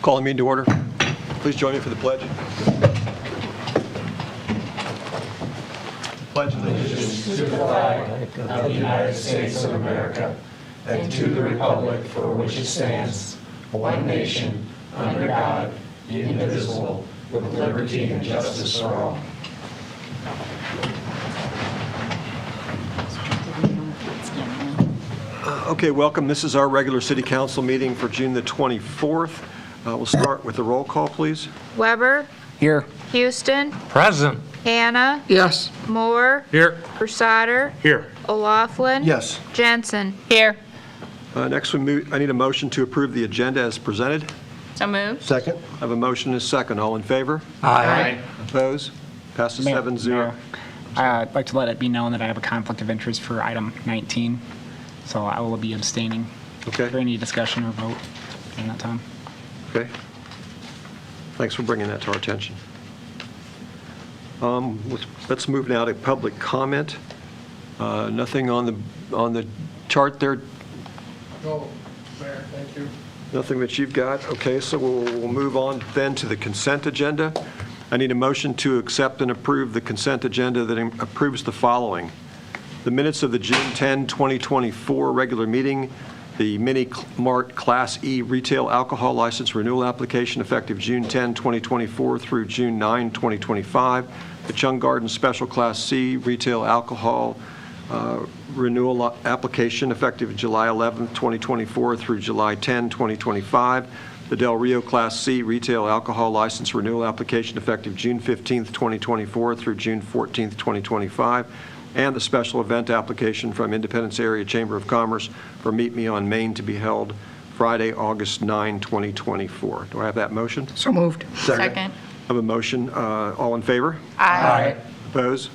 Calling meeting to order. Please join me for the pledge. Pledge allegiance to the flag of the United States of America and to the republic for which it stands, one nation, under God, indivisible, with liberty and justice for all. Okay, welcome. This is our regular city council meeting for June the 24th. We'll start with the roll call, please. Weber. Here. Houston. Present. Hannah. Yes. Moore. Here. Versater. Here. O'Laughlin. Yes. Jensen. Here. Next, I need a motion to approve the agenda as presented. So moved. Second. I have a motion and a second. All in favor? Aye. Opposed? Passes 7-0. I'd like to let it be known that I have a conflict of interest for item 19, so I will be abstaining for Okay. any discussion or vote during that time. Okay. Thanks for bringing that to our attention. Let's move now to public comment. Nothing on the chart there. No, Mayor, thank you. Nothing that you've got. Okay, so we'll move on then to the consent agenda. I need a motion to accept and approve the consent agenda that approves the following: the minutes of the June 10, 2024 regular meeting, the Mini Mart Class E retail alcohol license renewal application effective June 10, 2024 through June 9, 2025, the Chung Garden Special Class C retail alcohol renewal application effective July 11, 2024 through July 10, 2025, the Del Rio Class C retail alcohol license renewal application effective June 15, 2024 through June 14, 2025, and the special event application from Independence Area Chamber of Commerce for Meet Me on Main to be held Friday, August 9, 2024. Do I have that motion? So moved. Second. I have a motion. All in favor? Aye. Opposed?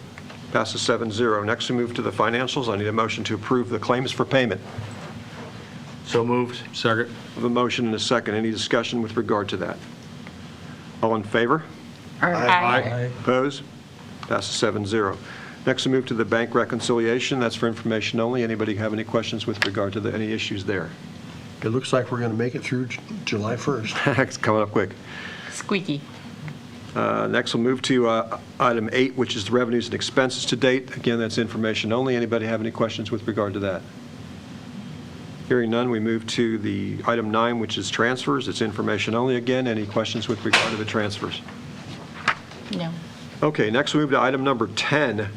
Passes 7-0. Next, we move to the financials. I need a motion to approve the claims for payment. So moved. Second. I have a motion and a second. Any discussion with regard to that? All in favor? Aye. Opposed? Passes 7-0. Next, we move to the bank reconciliation. That's for information only. Anybody have any questions with regard to any issues there? It looks like we're going to make it through July 1st. It's coming up quick. Squeaky. Next, we'll move to item 8, which is the revenues and expenses to date. Again, that's information only. Anybody have any questions with regard to that? Hearing none, we move to the item 9, which is transfers. It's information only again. Any questions with regard to the transfers? No. Okay, next we move to item number 10.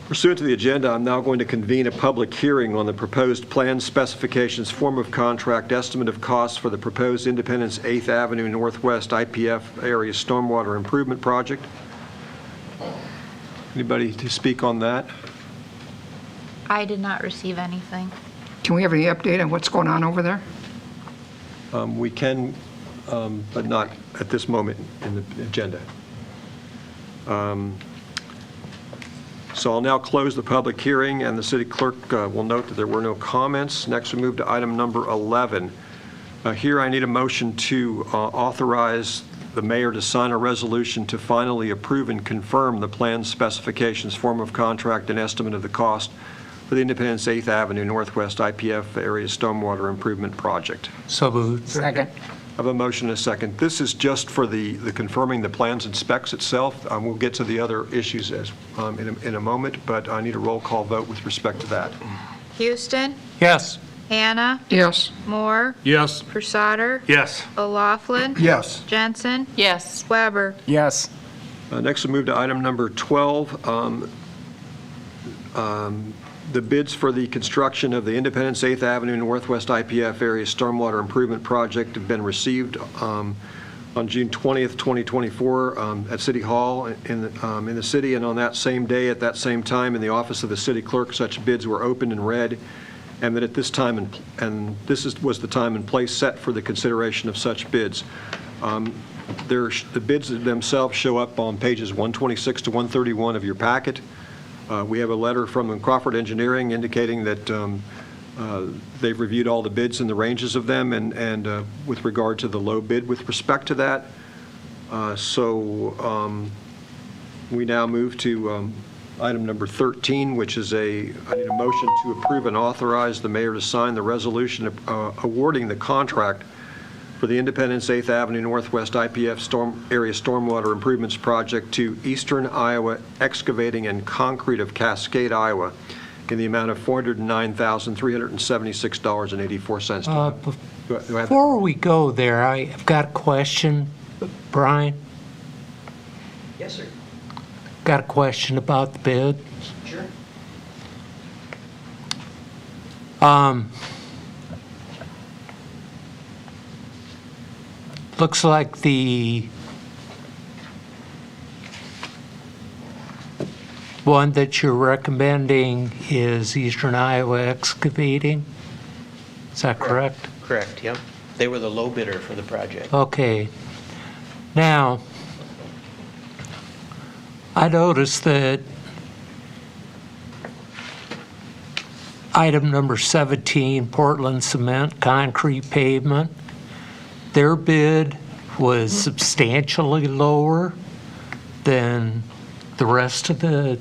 Pursuant to the agenda, I'm now going to convene a public hearing on the proposed plan specifications, form of contract, estimate of costs for the proposed Independence 8th Avenue Northwest IPF area stormwater improvement project. Anybody to speak on that? I did not receive anything. Can we have any update on what's going on over there? We can, but not at this moment in the agenda. So I'll now close the public hearing, and the city clerk will note that there were no comments. Next, we move to item number 11. Here, I need a motion to authorize the mayor to sign a resolution to finally approve and confirm the plan specifications, form of contract, and estimate of the cost for the Independence 8th Avenue Northwest IPF area stormwater improvement project. So moved. Second. I have a motion and a second. This is just for the confirming the plans and specs itself. We'll get to the other issues in a moment, but I need a roll call vote with respect to that. Houston. Yes. Hannah. Yes. Moore. Yes. Versater. Yes. O'Laughlin. Yes. Jensen. Yes. Weber. Yes. Next, we'll move to item number 12. The bids for the construction of the Independence 8th Avenue Northwest IPF area stormwater improvement project have been received on June 20th, 2024 at City Hall in the city, and on that same day, at that same time, in the office of the city clerk, such bids were opened and read, and that at this time, was the time and place set for the consideration of such bids. The bids themselves show up on pages 126 to 131 of your packet. We have a letter from Crawford Engineering indicating that they've reviewed all the bids and the ranges of them, and with regard to the low bid with respect to that. We now move to item number 13, which is I need a motion to approve and authorize the mayor to sign the resolution awarding the contract for the Independence 8th Avenue Northwest IPF Area Stormwater Improvements Project to Eastern Iowa Excavating and Concrete of Cascade, Iowa, in the amount of $409,376.84. Do I have that? Before we go there, I've got a question, Brian. Yes, sir. Got a question about the bid. Sure. Looks like the one that you're recommending is Eastern Iowa Excavating. Is that correct? Correct, yep. They were the low bidder for the project. Okay. Now, I noticed that item number 17, Portland Cement Concrete Pavement, their bid was substantially lower than the rest of the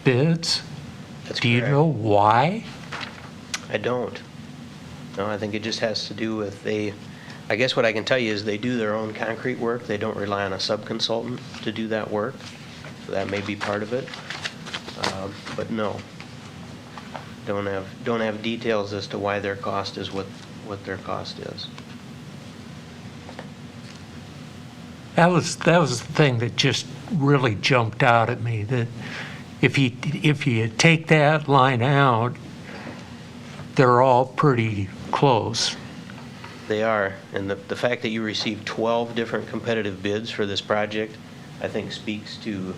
bids. That's Do you correct. know why? I don't. No, I think it just has to do with I guess what I can tell you is they do their own concrete work. They don't rely on a subconsultant to do that work. So that may be part of it. But no. Don't have details as to why their cost is what their cost is. That was the thing that just really jumped out at me, that if you take that line out, they're all pretty close. They are, and the fact that you received 12 different competitive bids for this project, I think speaks to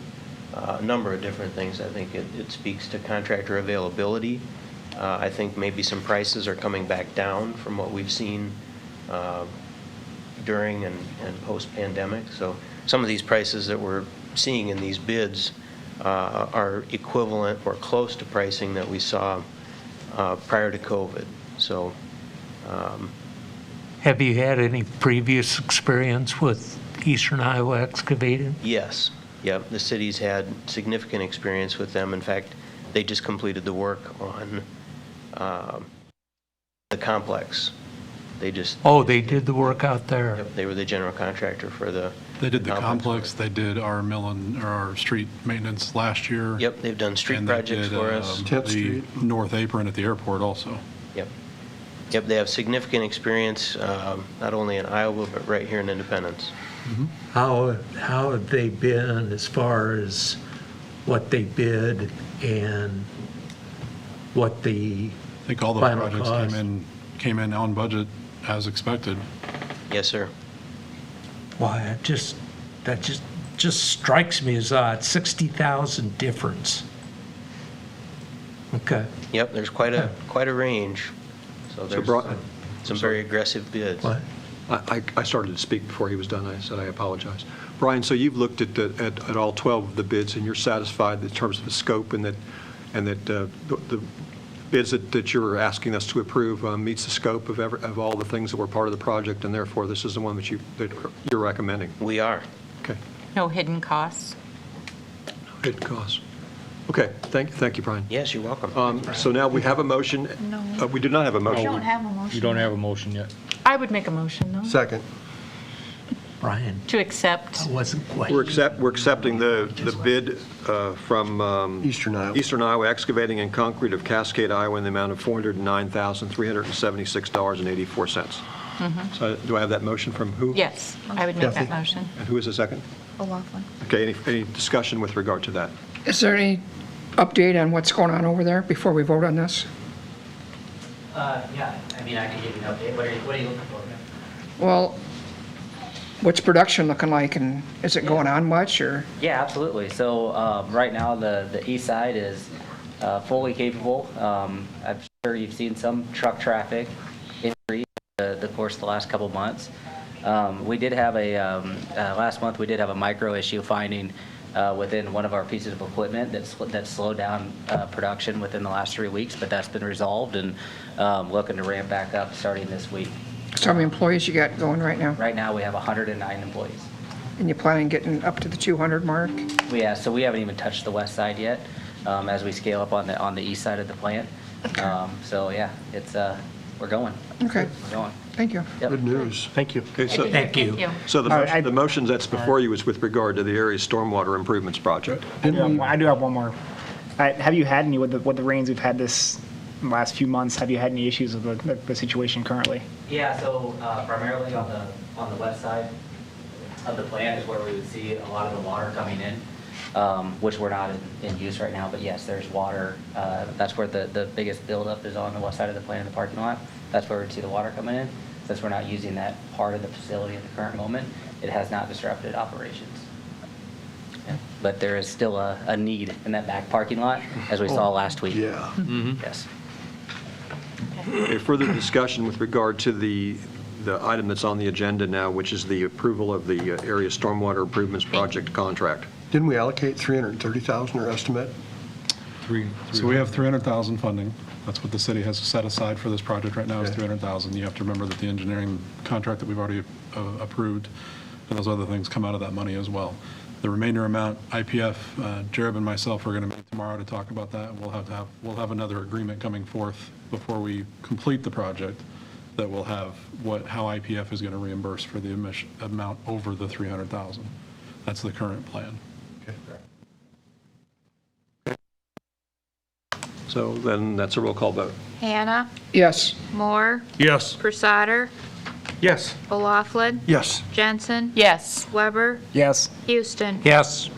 a number of different things. I think it speaks to contractor availability. I think maybe some prices are coming back down from what we've seen during and post-pandemic. So some of these prices that we're seeing in these bids are equivalent or close to pricing that we saw prior to COVID. So. Have you had any previous experience with Eastern Iowa Excavating? Yes. Yep. The city's had significant experience with them. In fact, they just completed the work on the complex. They did the work out there. Yep, they were the general contractor for the. They did the complex, they did our our street maintenance last year. Yep, they've done street and they projects did, for us. 10th The Street. North Apron at the airport also. Yep. Yep, they have significant experience, not only in Iowa, but right here in Independence. How have they been as far as what they bid and what the I think all those Final projects cost. came in on budget as expected. Yes, sir. why that just strikes me as odd. 60,000 difference. Okay. Yep, there's quite a range. So there's some very aggressive bids. What? I started to speak before he was done. I said I apologize. Brian, so you've looked at all 12 of the bids, and you're satisfied in terms of the scope and that the bids that you're asking us to approve meets the scope of all the things that were part of the project, and therefore this is the one that you're recommending. We are. Okay. No hidden costs. Hidden costs. Okay. Thank you, Brian. Yes, you're welcome. So now we have a motion. No. We do not have a We motion. don't have a motion. You don't have a motion yet. I would make a motion, though, Second. Brian, to accept. I wasn't quite. We're accepting the bid from Eastern Iowa. Eastern Iowa Excavating and Concrete of Cascade, Iowa, in the amount of $409,376.84. So do I have that motion from who? Yes, I would make that Kathy? motion. And who is the second? O'Laughlin. Okay, any discussion with regard to that? Is there any update on what's going on over there before we vote on this? Yeah, I mean, I can give you an update. What are you looking for? Well, what's production looking like, and is it going on much, or? Yeah, absolutely. So right now, the east side is fully capable. I'm sure you've seen some truck traffic increase the course of the last couple months. We did have last month we did have a micro issue finding within one of our pieces of equipment that slowed down production within the last 3 weeks, but that's been resolved and looking to ramp back up starting this week. So how many employees you got going right now? Right now, we have 109 employees. And you planning getting up to the 200 mark? So we haven't even touched the west side yet as we scale up on the east side of the plant. So yeah, it's we're going. Okay. We're going. Thank you. Yep. Good news. Thank you. Okay, so, Thank you. so the All right, motion, the motion that's before you is with regard to the area stormwater improvements project. I do have one more. Have you had any, with the rains we've had this last few months, have you had any issues with the situation currently? Yeah, so primarily on the west side of the plant is where we would see a lot of the water coming in, which we're not in use right now, but yes, there's water. That's where the biggest buildup is, on the west side of the plant in the parking lot. That's where we'd see the water coming in. Since we're not using that part of the facility at the current moment, it has not disrupted operations. Yeah. But there is still a need in that back parking lot, as we saw last week. Yeah. Yes. Okay, further discussion with regard to the item that's on the agenda now, which is the approval of the area stormwater improvements project contract. Didn't we allocate 330,000 or estimate? So we have 300,000 funding. That's what the city has set aside for this project right now is Okay. 300,000. You have to remember that the engineering contract that we've already approved and those other things come out of that money as well. The remainder amount, IPF, Jared and myself are going to meet tomorrow to talk about that. We'll have another agreement coming forth before we complete the project that will have how IPF is going to reimburse for the amount over the 300,000. That's the current plan. So then that's a roll call vote. Hannah, Yes. Moore, Yes. Prusiner, Yes. O'Laughlin, Yes. Jensen, Yes. Weber, Yes. Houston. Yes.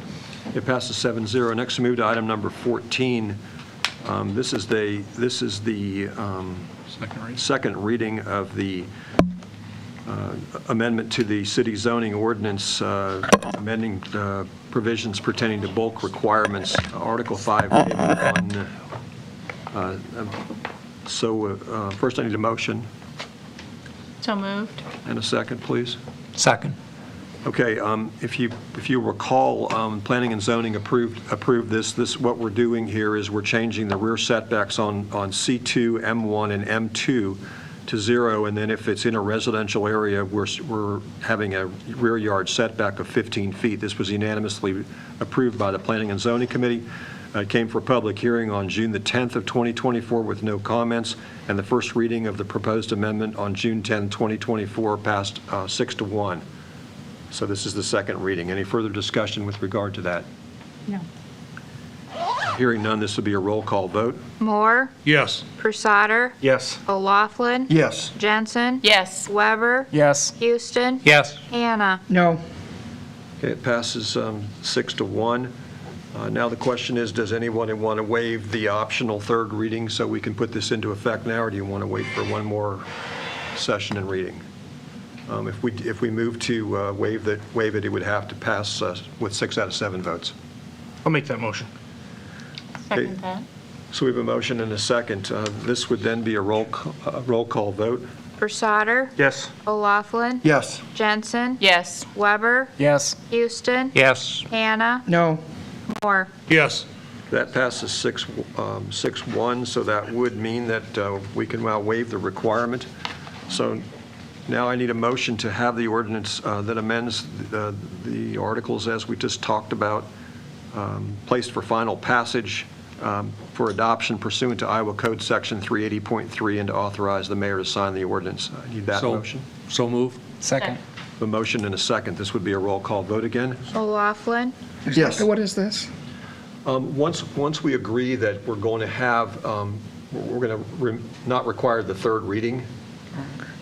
It passes 7-0. Next, we move to item number 14. This is the Second reading. second reading of the amendment to the city zoning ordinance, amending provisions pertaining to bulk requirements, Article 5. First I need a motion So moved. and a second, please. Second. Okay, if you recall, Planning and Zoning approved this. What we're doing here is we're changing the rear setbacks on C2, M1, and M2 to 0, and then if it's in a residential area, we're having a rear yard setback of 15 feet. This was unanimously approved by the Planning and Zoning Committee. It came for public hearing on June the 10th of 2024 with no comments, and the first reading of the proposed amendment on June 10, 2024 passed 6-1. So this is the second reading. Any further discussion with regard to that? No. Hearing none, this will be a roll call vote. Moore, Yes. Prusiner, Yes. O'Laughlin, Yes. Jensen, Yes. Weber, Yes. Houston, Yes. Hannah. No. Okay, it passes 6-1. Now the question is, does anyone want to waive the optional third reading so we can put this into effect now, or do you want to wait for one more session and reading? If we move to waive it, it would have to pass with 6 out of 7 votes. I'll make that motion. Second that. So we have a motion and a second. This would then be a roll call vote. Prusiner, Yes. O'Laughlin, Yes. Jensen, Yes. Weber, Yes. Houston, Yes. Hannah, No. Moore. Yes. That passes 6-1, so that would mean that we can now waive the requirement. So now I need a motion to have the ordinance that amends the articles as we just talked about, placed for final passage for adoption pursuant to Iowa Code Section 380.3, and to authorize the mayor to sign the ordinance. I need that motion. So move. Second. A motion and a second. This would be a roll call vote again. O'Laughlin, Yes. What is this? Once we agree that we're going to have, we're going to not require the third reading,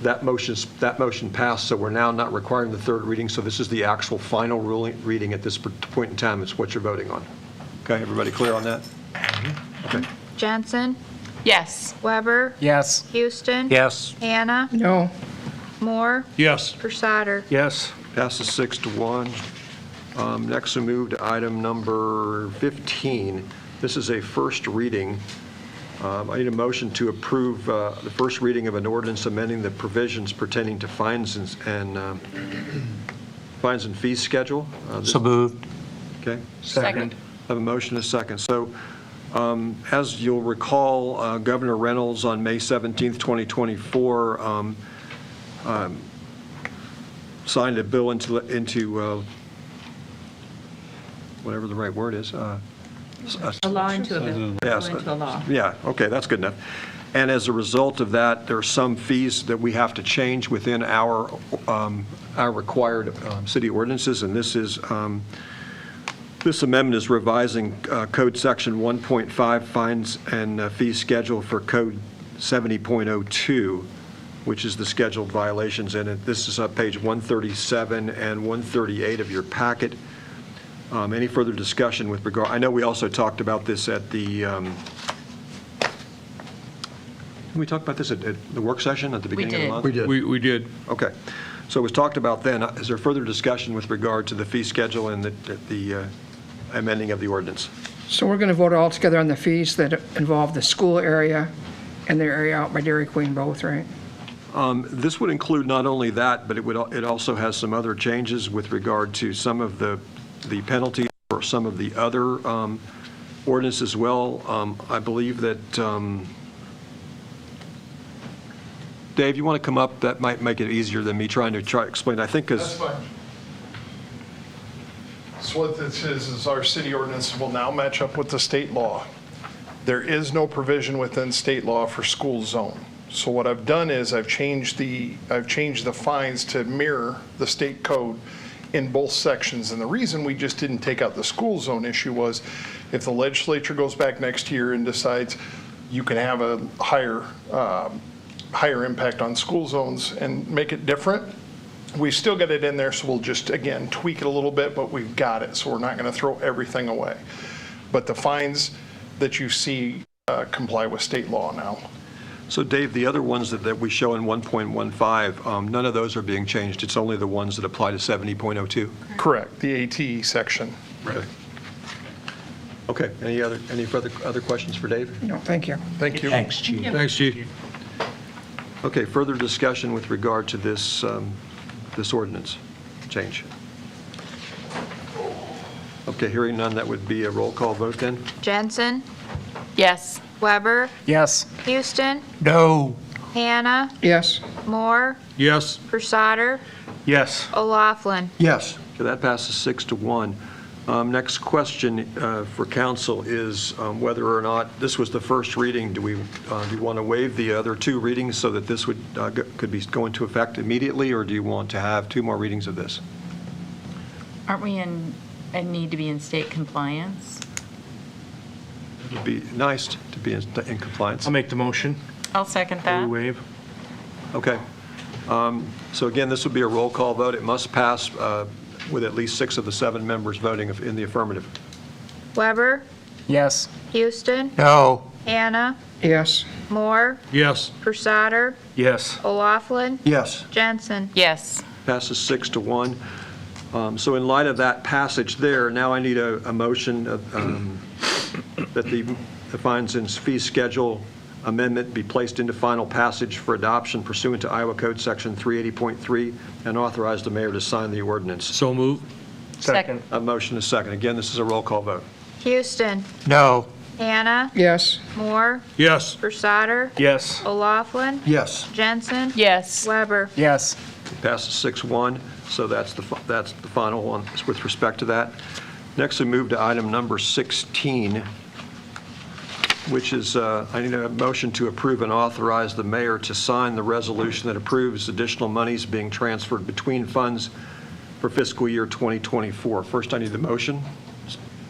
that motion passed, so we're now not requiring the third reading, so this is the actual final reading at this point in time. It's what you're voting on. Okay, everybody clear on that? Okay. Jensen, Yes. Weber, Yes. Houston, Yes. Hannah, No. Moore, Yes. Prusiner. Yes. Passes 6-1. Next, we move to item number 15. This is a first reading. I need a motion to approve the first reading of an ordinance amending the provisions pertaining to fines and fee schedule. So moved. Okay. Second. I have a motion and a second. So as you'll recall, Governor Reynolds on May 17th, 2024, signed a bill into whatever the right word is. A law into a bill. Yes. Into a law. Yeah, okay, that's good enough. And as a result of that, there are some fees that we have to change within our required city ordinances, and this amendment is revising Code Section 1.5 fines and fee schedule for Code 70.02, which is the scheduled violations in it. This is on page 137 and 138 of your packet. Any further discussion with regard? I know we also talked about this at the, didn't we talk about this at the work session at the beginning of the month? We did. We did. Okay. So it was talked about then. Is there further discussion with regard to the fee schedule and the amending of the ordinance? So we're going to vote all together on the fees that involve the school area and the area out by Dairy Queen both, right? This would include not only that, but it also has some other changes with regard to some of the penalties or some of the other ordinances as well. I believe that, Dave, you want to come up? That might make it easier than me trying to explain. I think That's because fine. So what this is our city ordinance will now match up with the state law. There is no provision within state law for school zone. So what I've done is I've changed the fines to mirror the state code in both sections. And the reason we just didn't take out the school zone issue was if the legislature goes back next year and decides you can have a higher impact on school zones and make it different, we still got it in there, so we'll just, again, tweak it a little bit, but we've got it, so we're not going to throw everything away. But the fines that you see comply with state law now. So Dave, the other ones that we show in 1.15, none of those are being changed. It's only the ones that apply to 70.02? Correct, the AT section. Right. Okay, any further questions for Dave? No, thank you. Thank you. Thanks, Chief. Okay, further discussion with regard to this ordinance change? Okay, hearing none, that would be a roll call vote then? Jensen, Yes. Weber, Yes. Houston, No. Hannah, Yes, Moore, Yes. Persauter, Yes. O'Laughlin. Yes. Okay, that passes 6-1. Next question for council is whether or not, this was the first reading, do you want to waive the other two readings so that this could go into effect immediately, or do you want to have two more readings of this? Aren't we in need to be in state compliance? It would be nice to be in compliance. I'll make the motion. I'll second We that. waive. Okay. So again, this would be a roll call vote. It must pass with at least 6 of the 7 members voting in the affirmative. Weber, Yes. Houston, No. Hannah, yes, Moore, Yes. Persauter, Yes. O'Laughlin, Yes. Jensen. Yes. Passes 6-1. So in light of that passage there, now I need a motion that the fines and fee schedule amendment be placed into final passage for adoption pursuant to Iowa Code Section 380.3 and authorize the mayor to sign the ordinance. So move. Second. A motion is second. Again, this is a roll call vote. Houston, No. Hannah, yes, Moore, Yes. Persauter, Yes. O'Laughlin, Yes. Jensen. Yes. Weber. Yes. It passes 6-1, so that's the final one with respect to that. Next, we move to item number 16, which is, I need a motion to approve and authorize the mayor to sign the resolution that approves additional monies being transferred between funds for fiscal year 2024. First, I need the motion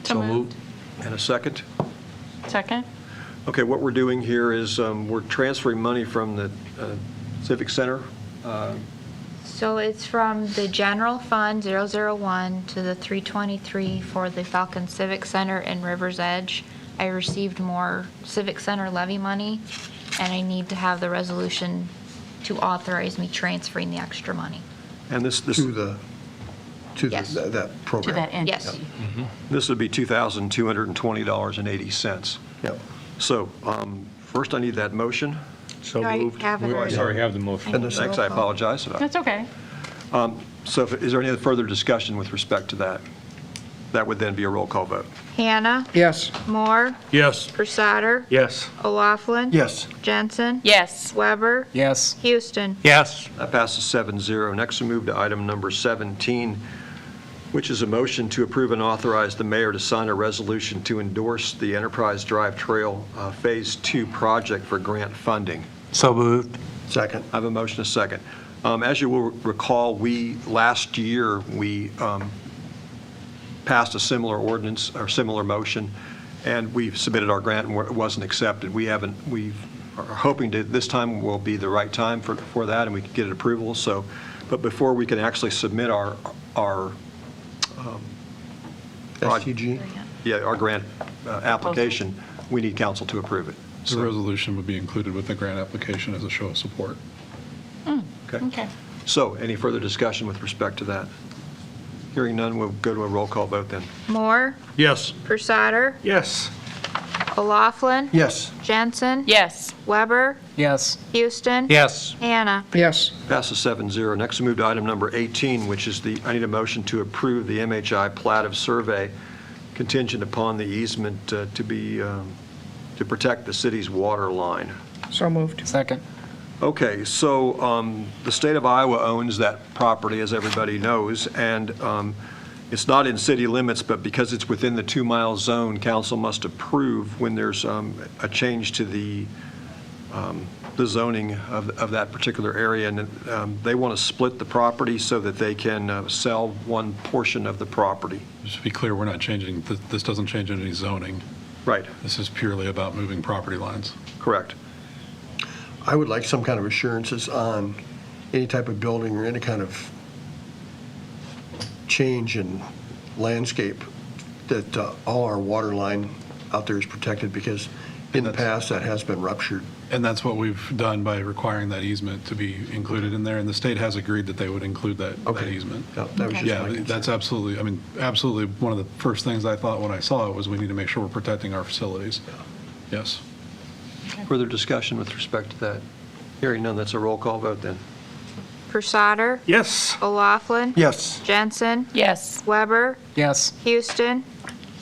So moved. and a second. Second? Okay, what we're doing here is we're transferring money from the Civic Center. So it's from the general fund 001 to the 323 for the Falcon Civic Center in River's Edge. I received more Civic Center levy money, and I need to have the resolution to authorize me transferring the extra money. And this Yes. That To program. that Yes. entity. this would be $2,220.80. Yep. So first, I need that motion. So I moved. have it I already. already have the motion. And the Thanks, I apologize. That's okay. So is there any further discussion with respect to that? That would then be a roll call vote. Hannah, yes, Moore, Yes. Persauter, Yes. O'Laughlin. Yes. Jensen. Yes. Weber. Yes. Houston. Yes. That passes 7-0. Next, we move to item number 17, which is a motion to approve and authorize the mayor to sign a resolution to endorse the Enterprise Drive Trail Phase 2 project for grant funding. So moved. Second. I have a motion, a second. As you will recall, last year, we passed a similar ordinance or similar motion, and we've submitted our grant and it wasn't accepted. We are hoping that this time will be the right time for that and we can get it approval. So, but before we can actually submit our STG? our grant application, we need council to approve it. The resolution would be included with the grant application as a show of support. Okay. So, any further discussion with respect to that? Hearing none, we'll go to a roll call vote then. Moore, Yes. Pursader, Yes. O'Laughlin, Yes. Jensen, Yes. Weber, Yes. Houston. Yes. Hannah. Yes. Passes 7-0. Next, we move to item number 18, which is I need a motion to approve the MHI plat of survey contingent upon the easement to protect the city's water line. So moved. Second. Okay, so the state of Iowa owns that property, as everybody knows, and it's not in city limits, but because it's within the 2-mile zone, council must approve when there's a change to the zoning of that particular area. And they want to split the property so that they can sell one portion of the property. Just to be clear, we're not changing, this doesn't change any zoning. Right, This is purely about moving property lines. correct. I would like some kind of assurances on any type of building or any kind of change in landscape that all our water line out there is protected, because in the past that has been ruptured. And that's what we've done by requiring that easement to be included in there, and the state has agreed that they would include that easement. Yeah, that was just my Yeah, concern. that's absolutely one of the first things I thought when I saw it was we need to make sure we're protecting our facilities. Yes. Further discussion with respect to that? Hearing none, that's a roll call vote then. Pursader, Yes. O'Laughlin, Yes. Jensen, Yes. Weber, Yes. Houston,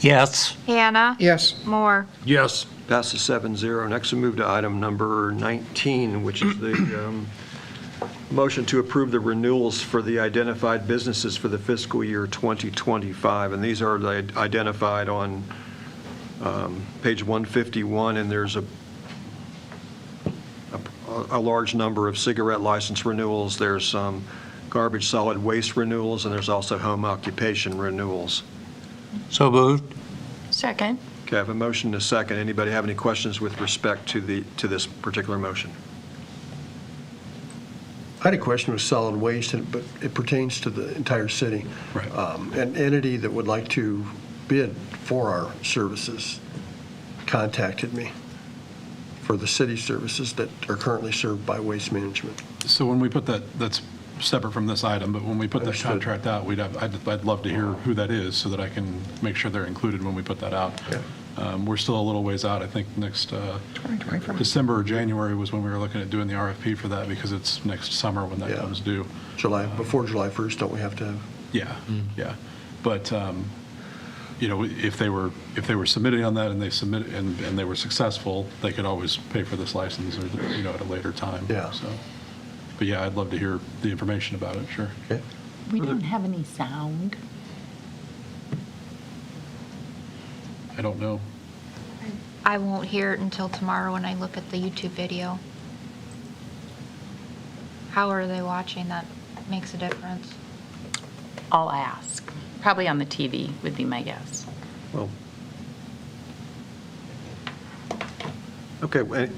Yes. Hannah, Yes. Moore. Yes. Passes 7-0. Next, we move to item number 19, which is the motion to approve the renewals for the identified businesses for the fiscal year 2025. And these are identified on page 151, and there's a large number of cigarette license renewals. There's some garbage solid waste renewals, and there's also home occupation renewals. So moved. Second. Okay, I have a motion and a second. Anybody have any questions with respect to this particular motion? I had a question with solid waste, but it pertains to the entire city. Right. An entity that would like to bid for our services contacted me for the city services that are currently served by Waste Management. So when we put that's separate from this item, but when we put that Understood. contract out, I'd love to hear who that is so that I can make sure they're included when we put that out. Yeah. We're still a little ways out. I think next 2024. December or January was when we were looking at doing the RFP for that, because it's next summer when that Yeah. comes due. Before July 1st, don't we have to have? Yeah, yeah. But, if they were submitting on that and they submitted, and they were successful, they could always pay for this license or, at a later time. Yeah. So, but yeah, I'd love to hear the information about it, sure. Okay. We don't have any sound. I don't know. I won't hear it until tomorrow when I look at the YouTube video. How are they watching? That makes a difference. I'll ask. Probably on the TV would be my guess. Well, okay,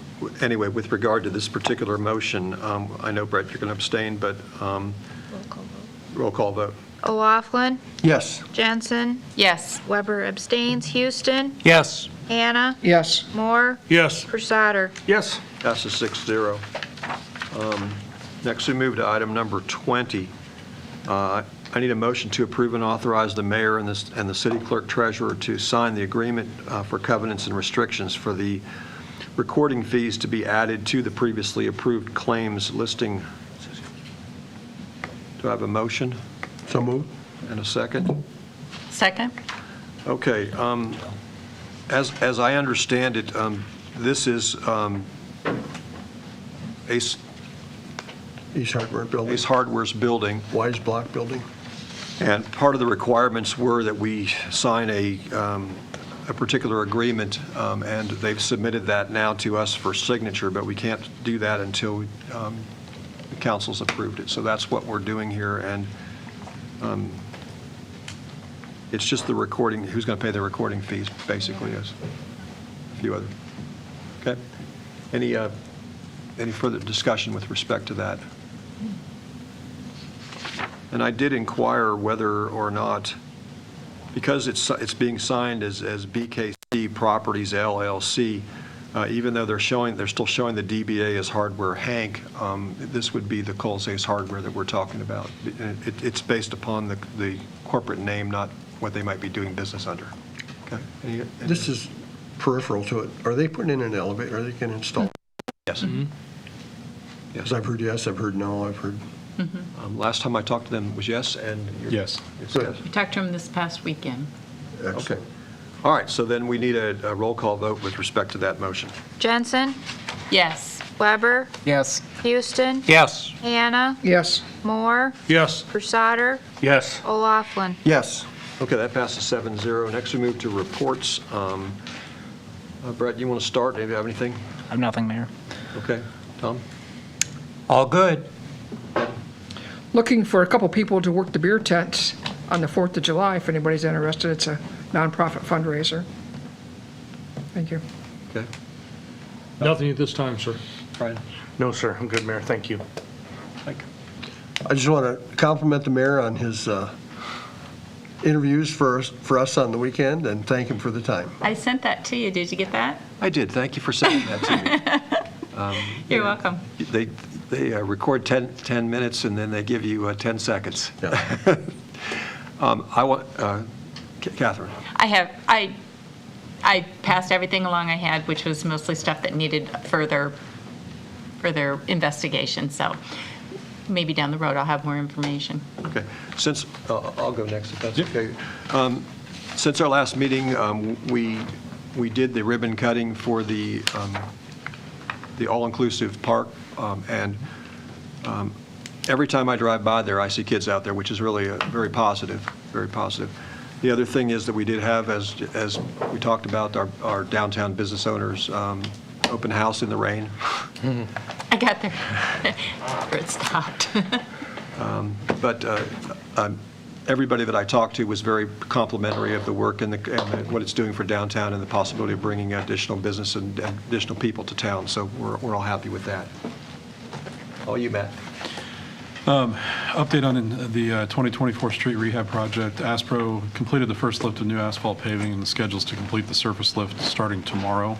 anyway, with regard to this particular motion, I know, Brett, you're going to abstain, but roll call vote. O'Laughlin, Yes. Jensen, Yes. Weber abstains, Houston, Yes. Hannah, Yes. Moore, Yes. Pursader. Yes. Passes 6-0. Next, we move to item number 20. I need a motion to approve and authorize the mayor and the city clerk treasurer to sign the agreement for covenants and restrictions for the recording fees to be added to the previously approved claims listing. Do I have a motion So moved. and a second? Second? Okay, as I understand it, this is Ace East Hardware Building. Hardware's building. Wise Block Building. And part of the requirements were that we sign a particular agreement, and they've submitted that now to us for signature, but we can't do that until the council's approved it. So that's what we're doing here, and it's just the recording, who's going to pay the recording fees, basically, is a few other. Okay? Any further discussion with respect to that? And I did inquire whether or not, because it's being signed as BKC Properties LLC, even though they're still showing the DBA as Hardware Hank, this would be the Coles Ace Hardware that we're talking about. It's based upon the corporate name, not what they might be doing business under. Okay? This is peripheral to it. Are they putting in an elevator? Are they going to install? Yes. Yes, I've heard yes, I've heard no, I've heard. Last time I talked to them was yes, and Yes. it's Good. yes. We talked to him this past weekend. Okay. Excellent. All right, so then we need a roll call vote with respect to that motion. Jensen, Yes. Weber, Yes. Houston, Yes. Hannah, Yes. Moore, Yes. Brusader, Yes. O'Laughlin. Yes. Okay, that passes 7-0. Next, we move to reports. Brett, you want to start? Do you have anything? I have nothing, Mayor. Okay. Tom? All good. Looking for a couple people to work the beer tent on the 4th of July, if anybody's interested. It's a nonprofit fundraiser. Thank you. Okay. Nothing at this time, sir. Brian? No, sir. I'm good, Mayor. Thank you. Mike? I just want to compliment the mayor on his interviews for us on the weekend and thank him for the time. I sent that to you. Did you get that? I did. Thank you for sending that to me. You're welcome. They record 10 minutes, and then they give you 10 seconds. Yeah. I want, Catherine? I passed everything along I had, which was mostly stuff that needed further investigation. So maybe down the road I'll have more information. Okay. Since, I'll go next if that's okay. Since our last meeting, we did the ribbon cutting for the all-inclusive park, and every time I drive by there, I see kids out there, which is really very positive, very positive. The other thing is that we did have, as we talked about, our downtown business owners open house in the rain. I got there where it stopped. But everybody that I talked to was very complimentary of the work and what it's doing for downtown and the possibility of bringing additional business and additional people to town. So we're all happy with that. All you, Matt. Update on the 2024 street rehab project. ASPRO completed the first lift of new asphalt paving and the schedules to complete the surface lift starting tomorrow.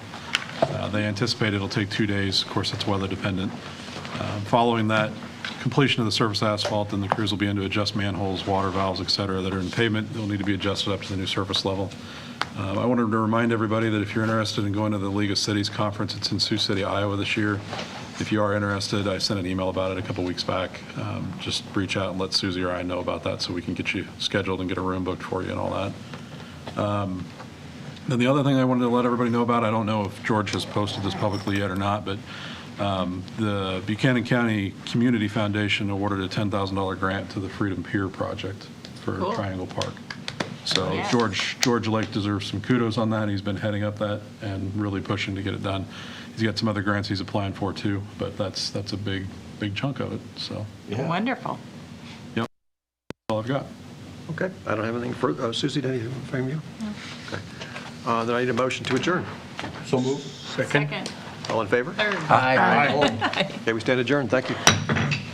They anticipate it'll take 2 days. Of course, it's weather dependent. Following that completion of the surface asphalt, then the crews will be in to adjust manholes, water valves, et cetera, that are in pavement. They'll need to be adjusted up to the new surface level. I wanted to remind everybody that if you're interested in going to the League of Cities Conference, it's in Sioux City, Iowa this year. If you are interested, I sent an email about it a couple weeks back. Just reach out and let Susie or I know about that so we can get you scheduled and get a room booked for you and all that. Then the other thing I wanted to let everybody know about, I don't know if George has posted this publicly yet or not, but the Buchanan County Community Foundation awarded a $10,000 grant to the Freedom Pier project for Cool. Triangle Park. So Yeah. George Lake deserves some kudos on that. He's been heading up that and really pushing to get it done. He's got some other grants he's applying for too, but that's a big chunk of it, so Wonderful. that's all I've got. Okay. I don't have anything further. Susie, anything from you? No. Okay. Then I need a motion to adjourn. So move. Second. All in favor? Third. Okay, we stand adjourned. Thank you.